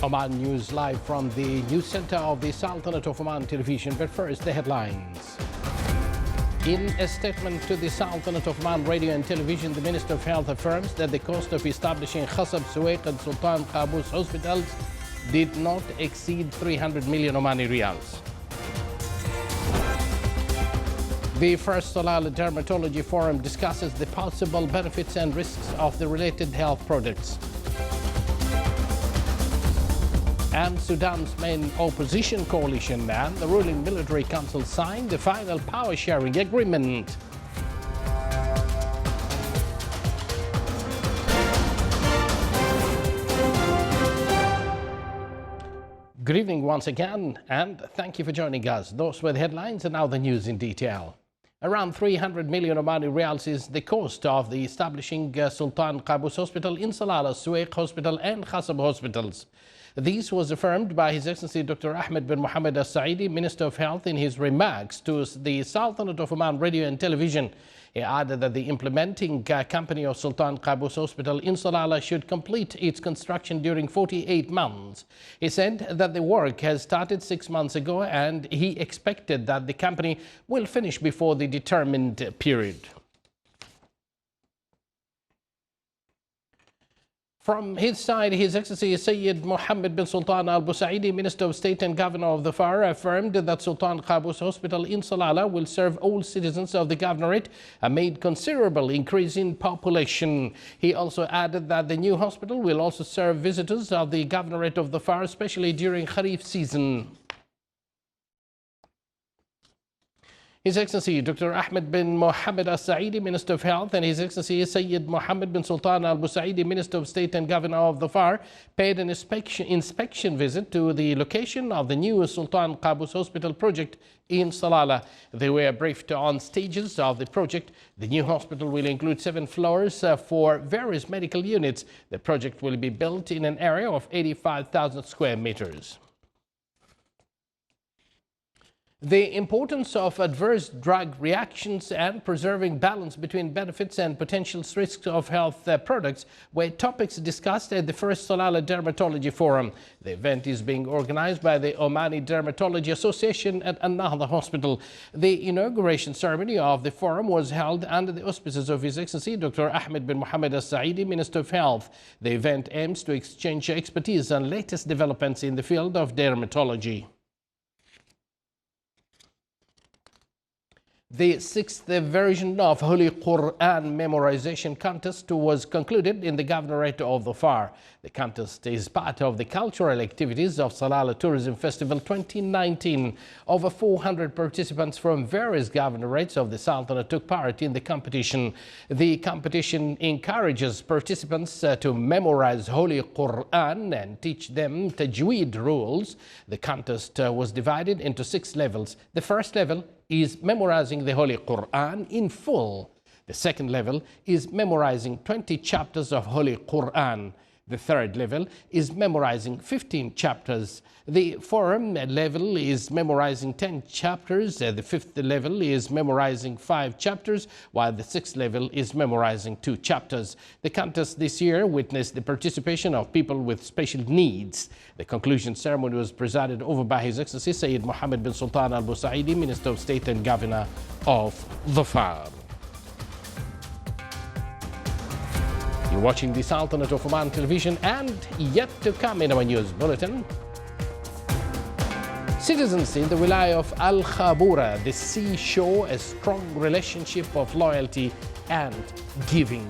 Oman News live from the news center of the Sultanate of Oman television. But first, the headlines. In a statement to the Sultanate of Oman radio and television, the Minister of Health affirms that the cost of establishing Khasab, Suwaiq and Sultan Qaboos hospitals did not exceed 300 million Omani riyals. The first Salalah Dermatology Forum discusses the possible benefits and risks of the related health products. And Sudan's main opposition coalition and the ruling military council signed the final power sharing agreement. Good evening once again, and thank you for joining us. Those were the headlines, and now the news in detail. Around 300 million Omani riyals is the cost of the establishing Sultan Qaboos Hospital in Salalah, Suwaiq Hospital and Khasab hospitals. This was affirmed by His Excellency Dr. Ahmed bin Mohammed Al-Saidi, Minister of Health, in his remarks to the Sultanate of Oman Radio and Television. He added that the implementing company of Sultan Qaboos Hospital in Salalah should complete its construction during 48 months. He said that the work has started 6 months ago and he expected that the company will finish before the determined period. From his side, His Excellency Sayyid Mohammed bin Sultan Al Busaidi, Minister of State and Governor of the FAR, affirmed that Sultan Qaboos Hospital in Salalah will serve all citizens of the governorate amid considerable increase in population. He also added that the new hospital will also serve visitors of the governorate of the FAR, especially during Kharif season. His Excellency Dr. Ahmed bin Mohammed Al-Saidi, Minister of Health, and His Excellency Sayyid Mohammed bin Sultan Al Busaidi, Minister of State and Governor of the FAR, paid an inspection visit to the location of the new Sultan Qaboos Hospital project in Salalah. They were briefed on stages of the project. The new hospital will include 7 floors for various medical units. The project will be built in an area of 85,000 square meters. The importance of adverse drug reactions and preserving balance between benefits and potential risks of health products were topics discussed at the first Salalah Dermatology Forum. The event is being organized by the Omani Dermatology Association at An-Nahda Hospital. The inauguration ceremony of the forum was held under the auspices of His Excellency Dr. Ahmed bin Mohammed Al-Saidi, Minister of Health. The event aims to exchange expertise on latest developments in the field of dermatology. The 6th version of Holy Quran memorization contest was concluded in the governorate of the FAR. The contest is part of the cultural activities of Salalah Tourism Festival 2019. Over 400 participants from various governorates of the Sultanate took part in the competition. The competition encourages participants to memorize Holy Quran and teach them Tajweed rules. The contest was divided into 6 levels. The first level is memorizing the Holy Quran in full. The second level is memorizing 20 chapters of Holy Quran. The third level is memorizing 15 chapters. The fourth level is memorizing 10 chapters. The fifth level is memorizing 5 chapters, while the sixth level is memorizing 2 chapters. The contest this year witnessed the participation of people with special needs. The conclusion ceremony was presided over by His Excellency Sayyid Mohammed bin Sultan Al Busaidi, Minister of State and Governor of the FAR. You're watching the Sultanate of Oman television, and yet to come in our news bulletin. Citizens in the Wilaya of Al Khabura, the sea, show a strong relationship of loyalty and giving.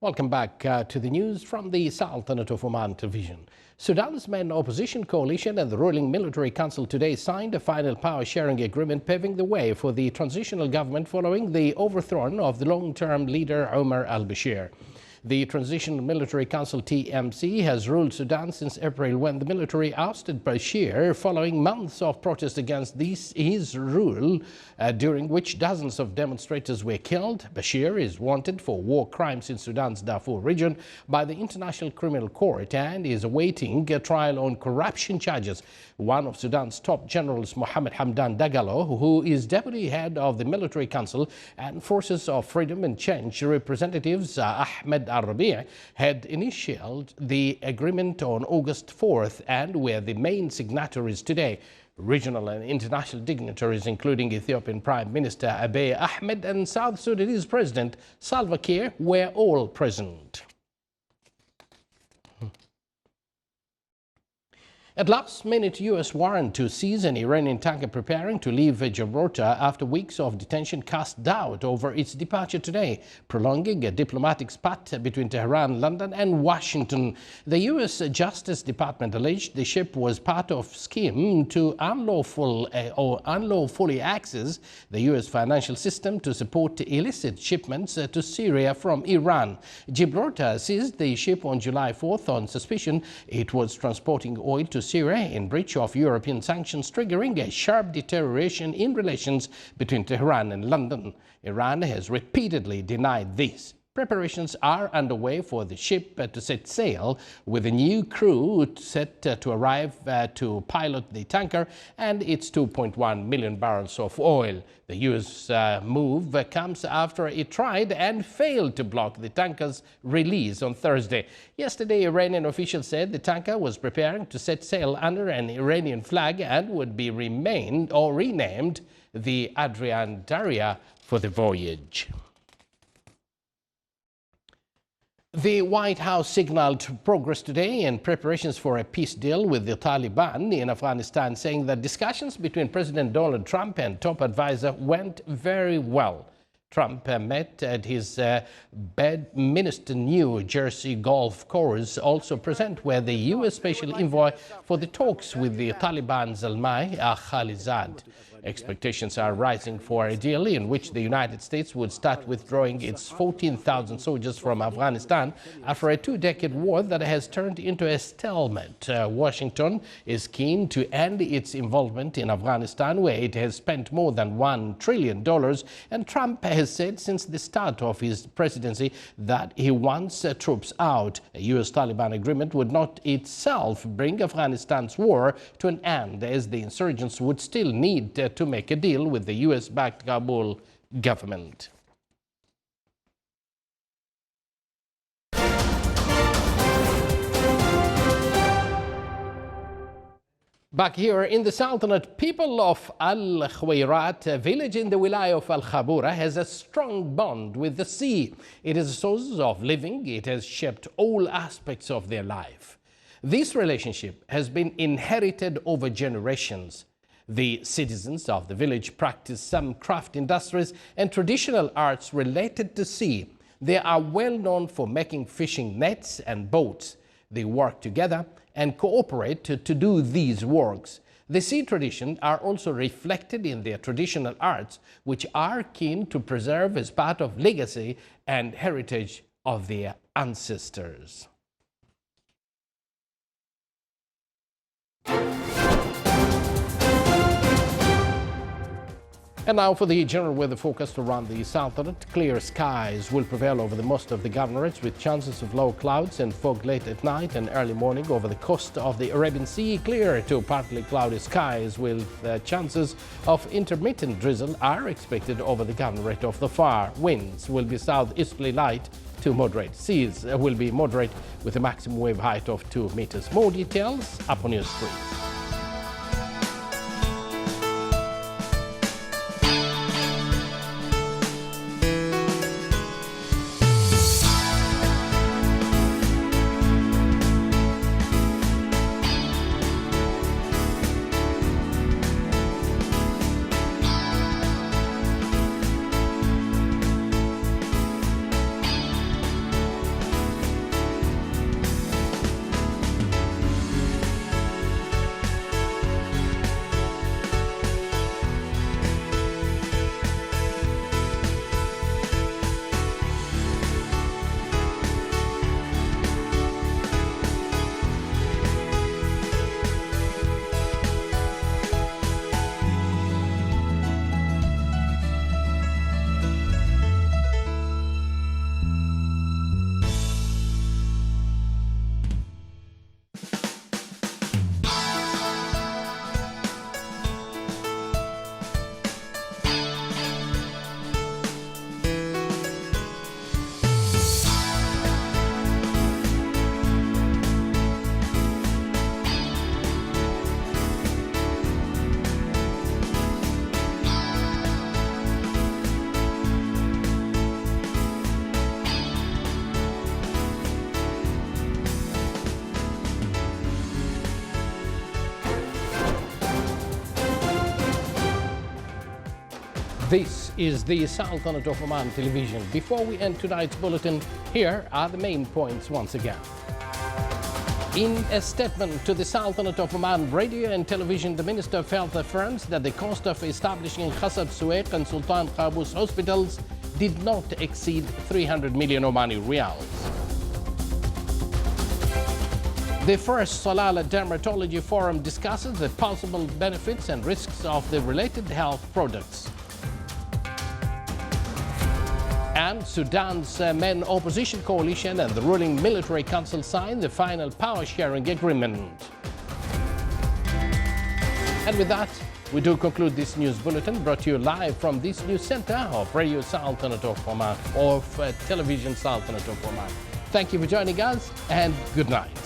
Welcome back to the news from the Sultanate of Oman television. Sudan's main opposition coalition and the ruling military council today signed a final power-sharing agreement paving the way for the transitional government following the overthrow of the long-term leader Omar al-Bashir. The Transitional Military Council TMC has ruled Sudan since April when the military ousted Bashir following months of protest against his rule, during which dozens of demonstrators were killed. Bashir is wanted for war crimes in Sudan's Darfur region by the International Criminal Court and is awaiting a trial on corruption charges. One of Sudan's top generals, Mohammed Hamdan Dagalo, who is deputy head of the Military Council and Forces of Freedom and Change representatives, Ahmed al-Rabi' had initialed the agreement on August 4th and were the main signatories today. Regional and international dignitaries, including Ethiopian Prime Minister Abiy Ahmed and South Sudanese President Salva Kiir, were all present. At last-minute U.S. warrant to seize an Iranian tanker preparing to leave Gibraltar after weeks of detention cast doubt over its departure today, prolonging a diplomatic spat between Tehran, London and Washington. The U.S. Justice Department alleged the ship was part of a scheme to unlawfully access the U.S. financial system to support illicit shipments to Syria from Iran. Gibraltar seized the ship on July 4th on suspicion it was transporting oil to Syria in breach of European sanctions, triggering a sharp deterioration in relations between Tehran and London. Iran has repeatedly denied this. Preparations are underway for the ship to set sail, with a new crew set to arrive to pilot the tanker and its 2.1 million barrels of oil. The U.S. move comes after it tried and failed to block the tanker's release on Thursday. Yesterday, Iranian officials said the tanker was preparing to set sail under an Iranian flag and would be renamed the Adrian Darya for the voyage. The White House signaled progress today in preparations for a peace deal with the Taliban in Afghanistan, saying that discussions between President Donald Trump and top advisor went very well. Trump met at his Bedminster, New Jersey golf course, also present, where the U.S. Special Envoy for the talks with the Taliban's Zalmay Khalilzad. Expectations are rising for a deal in which the United States would start withdrawing its 14,000 soldiers from Afghanistan after a two-decade war that has turned into a stalemate. Washington is keen to end its involvement in Afghanistan, where it has spent more than $1 trillion, and Trump has said since the start of his presidency that he wants troops out. A U.S. Taliban agreement would not itself bring Afghanistan's war to an end, as the insurgents would still need to make a deal with the U.S.-backed Kabul government. Back here in the Sultanate, people of Al-Khwairat, a village in the Wilaya of Al-Khabura, has a strong bond with the sea. It is a source of living. It has shaped all aspects of their life. This relationship has been inherited over generations. The citizens of the village practice some craft industries and traditional arts related to sea. They are well known for making fishing nets and boats. They work together and cooperate to do these works. The sea traditions are also reflected in their traditional arts, which are keen to preserve as part of legacy and heritage of their ancestors. And now for the general weather forecast around the Sultanate. Clear skies will prevail over the most of the governorates, with chances of low clouds and fog late at night and early morning over the coast of the Arabian Sea. Clear to partly cloudy skies with chances of intermittent drizzle are expected over the governorate of the Far. Winds will be southeasterly light to moderate. Seas will be moderate with a maximum wave height of 2 meters. More details up on your screen. This is the Sultanate of Oman television. Before we end tonight's bulletin, here are the main points once again. In a statement to the Sultanate of Oman radio and television, the Minister of Health affirms that the cost of establishing Khasab Suwaiq and Sultan Qaboos hospitals did not exceed 300 million Omani riyals. The first Salalah Dermatology Forum discusses the possible benefits and risks of the related health products. And Sudan's main opposition coalition and the ruling military council signed the final power-sharing agreement. And with that, we do conclude this news bulletin brought to you live from this news center of Radio Sultanate of Oman, of Television Sultanate of Oman. Thank you for joining us, and good night.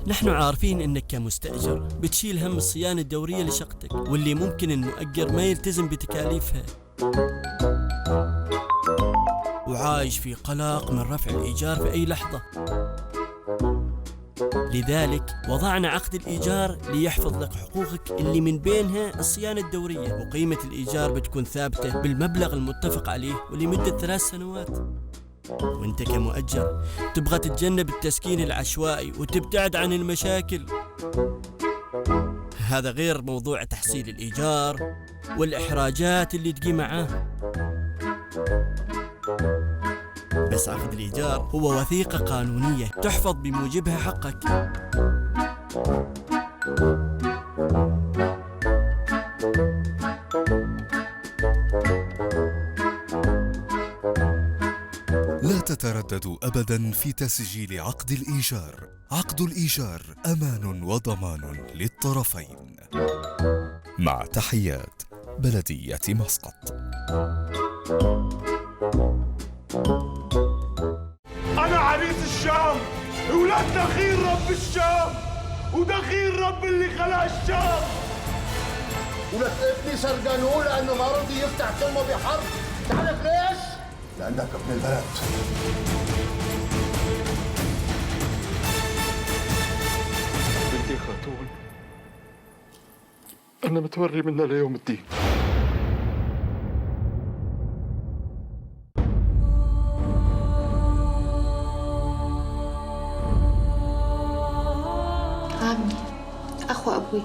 نحن عارفين انك كمستأجر بتشيل هم الصيانة الدورية لشقتك، واللي ممكن المؤجر ما يلتزم بتكاليفها، وعايش في قلق من رفع الإيجار في أي لحظة. لذلك وضعنا عقد الإيجار ليحفظ لك حقوقك اللي من بينها الصيانة الدورية، وقيمة الإيجار بتكون ثابتة بالمبلغ المتفق عليه ولمدة 3 سنوات. وانت كمؤجر تبغى تتجنب التسكين العشوائي وتبتعد عن المشاكل، هذا غير موضوع تحصيل الإيجار والإحراجات اللي تجي معاه. بس عقد الإيجار هو وثيقة قانونية تحفظ بموجبها حقك. لا تترددوا أبداً في تسجيل عقد الإيجار. عقد الإيجار أمان وضمان للطرفين. مع تحيات بلدية مسقط. أنا عريس الشام، ولاد دخيل رب الشام، ودخيل رب اللي خلق الشام. ولك ابني سرقانوه لأنه ما رضي يفتح تمه بحرب. تعرف ليش؟ لأنك ابن البلد. بنتي خاتون، أنا متوري منها ليوم الدين. عمي أخو أبوي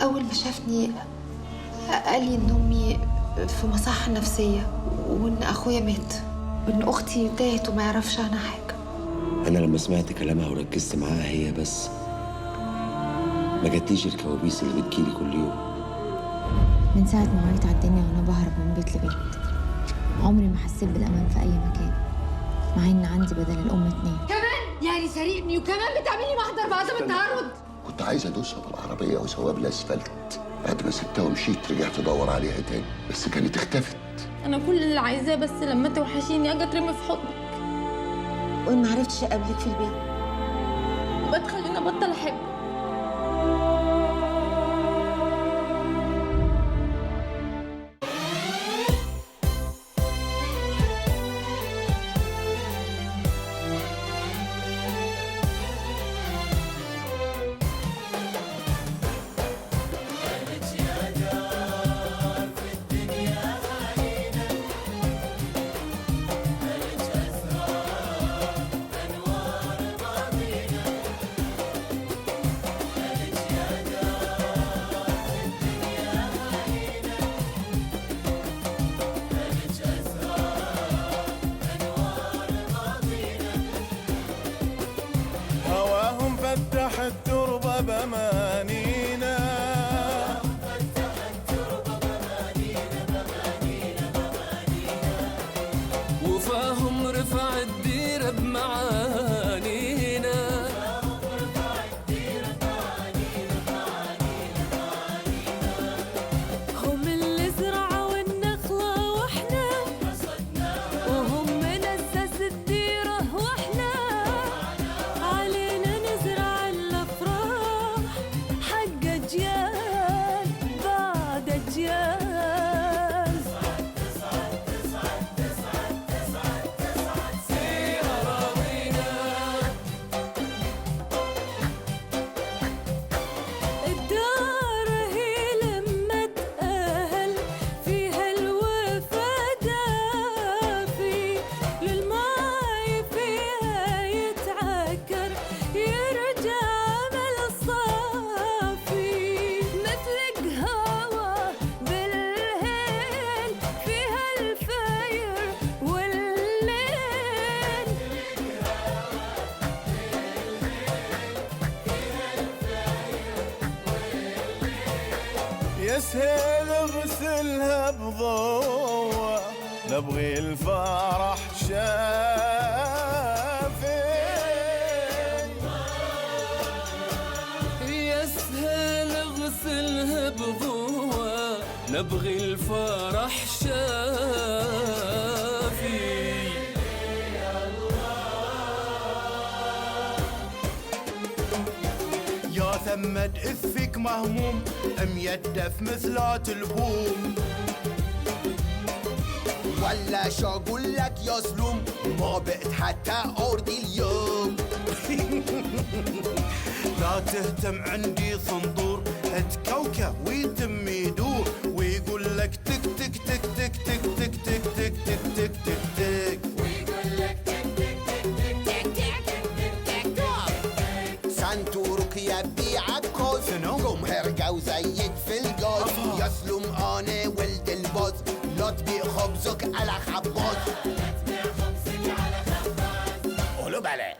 أول ما شافني قال لي إن أمي في مصحة نفسية وإن أخويا مات وإن أختي تاهت وما يعرفش عنها حاجة. أنا لما سمعت كلامها وركزت معاها هي بس، ما جاتليش الكوابيس اللي بتجيلي كل يوم. من ساعة ما وعيت على الدنيا وأنا بهرب من بيت لبيت، عمري ما حسيت بالأمان في أي مكان، مع إن عندي بدل الأم 2. كمان يعني سرقني وكمان بتعملي محضر بعدم التعرض. كنت عايز أدوسها بالعربية وأسويها بالأسفلت. بعد ما سبتها ومشيت رجعت أدور عليها تاني، بس كانت اختفت. أنا كل اللي عايزاه بس لما توحشيني أجي أترمي في حضنك. وإن ما عرفتش أقابلك في البيت وبتخليني أبطل أحبك. فتح التربة بمانينا، وفاهم رفع الديرة بمعانينا، يسهل اغسلها بضوء نبغي الفرح شافي يسهل اغسلها بضوء نبغي الفرح شافي يا ثمد اثك مهموم ميدف مثلات البوم ولا شو اقول لك يا سلوم ما بقت حتى اردي اليوم لا تهتم عندي صندور اتكوكب ويتم يدور ويقول لك تك تك تك تك تك تك تك تك تك تك تك تك ويقول لك تك تك تك تك تك تك تك تك سنتورك يبي عكوز قوم هرقا وزيد في الجوز يسلم انا ولد البوز لا تبيع خبزك على خباز لا تبيع خبزك على خباز قولوا بلى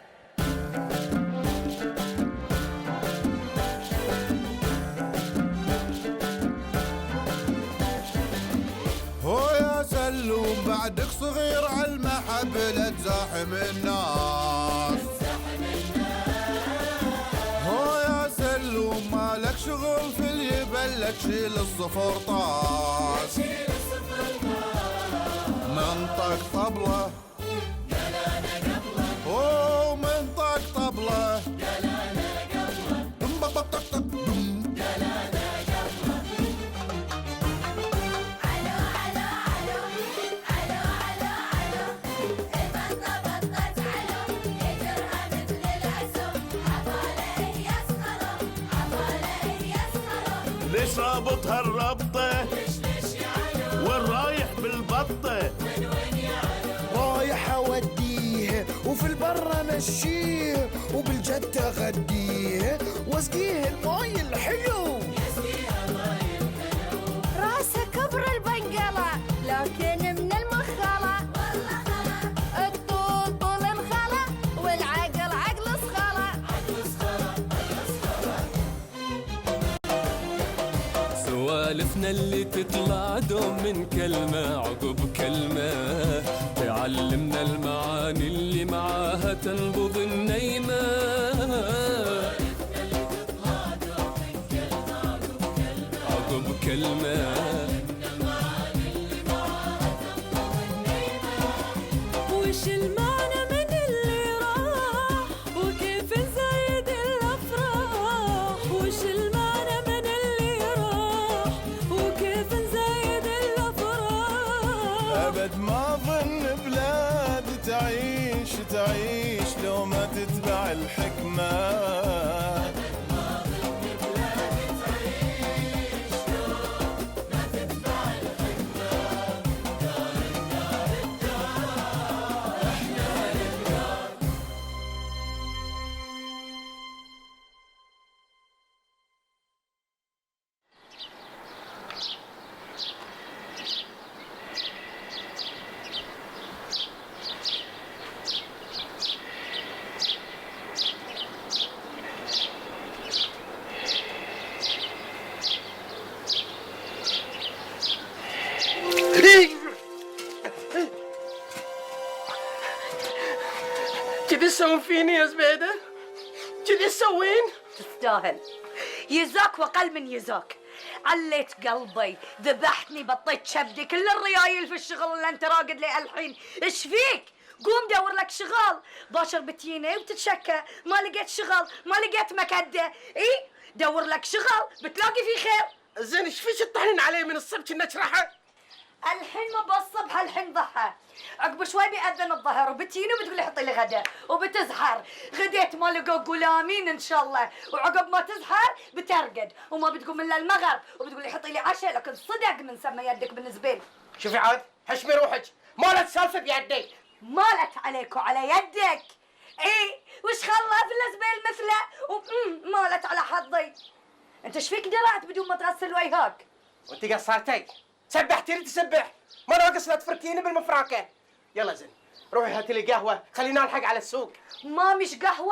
هو يا سلوم بعدك صغير عالمحب لا تزاحم الناس هو يا سلوم مالك شغل في اليبل تشيل الصفر طاس منطق طبلة قال انا قبله ومنطق طبلة قال انا قبله قال انا قبله علو علو علو علو علو علو البطة بطت علو يجرها مثل العسل عطاله يسخره عطاله يسخره ليش رابطها الربطة ليش يا علو وين رايح بالبطة وين يا علو رايح اوديه وفي البر امشيه وبالجد اغديه واسقيه الماي الحلو راسه كبر البنقلة لكن من المخلة والله خلا الطول طول انخلى والعقل عقل صخلة سوالفنا اللي تطلع دوم من كلمة عقب كلمة تعلمنا المعاني اللي معاها تنبض النيمة عقب كلمة وش المعنى من اللي راح وكيف نزايد الافراح وش المعنى من اللي راح وكيف نزايد الافراح ابد ما ظن بلاد تعيش لو ما تتبع الحكمة كذا تسوين فيني يا زبيدة؟ كذا تسوين؟ تستاهل يزاك واقل من يزاك عليت قلبي ذبحتني بطيت شبدي كل الريايل في الشغل اللي انت راقد لي الحين ايش فيك؟ قوم دور لك شغل باشر بتيني وتتشكى ما لقيت شغل ما لقيت مكده اي دور لك شغل بتلاقي فيه خير زين ايش فيك تطحنين علي من الصبح انك راحه؟ الحين ما بالصبح الحين ضحى عقب شوي بيأذن الظهر وبتجيني وبتقول لي حطي لي غدا وبتزحر غديت ما لقوا قولامين ان شاء الله وعقب ما تزحر بترقد وما بتقوم الا المغرب وبتقول لي حطي لي عشاء لكن صدق من سما يدك بالنسبه لي شوفي عاد حشمي روحك مالت سالفه بيدي مالت عليك وعلى يدك ايه وش خلى في الزبيل مثله مالت على حظي انت ايش فيك درعت بدون ما تغسل وجهك وانت قصرتي سبحتيني تسبح ما ناقص لا تفركيني بالمفراكه يلا زين روحي هاتي لي قهوه خلينا نلحق على السوق ما مش قهوه